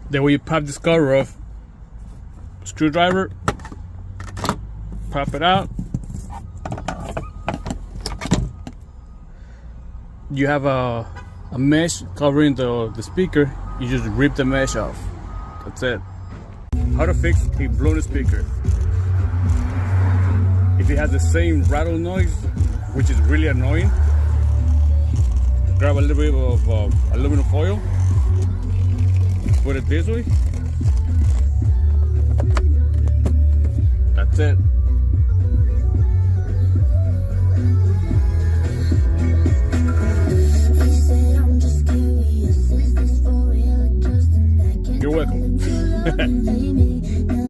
Then when you pop this cover off, screwdriver, pop it out. You have a mesh covering the speaker. You just rip the mesh off. That's it. How to fix a blown speaker. If it has the same rattle noise, which is really annoying, grab a little bit of aluminum foil, put it this way. That's it.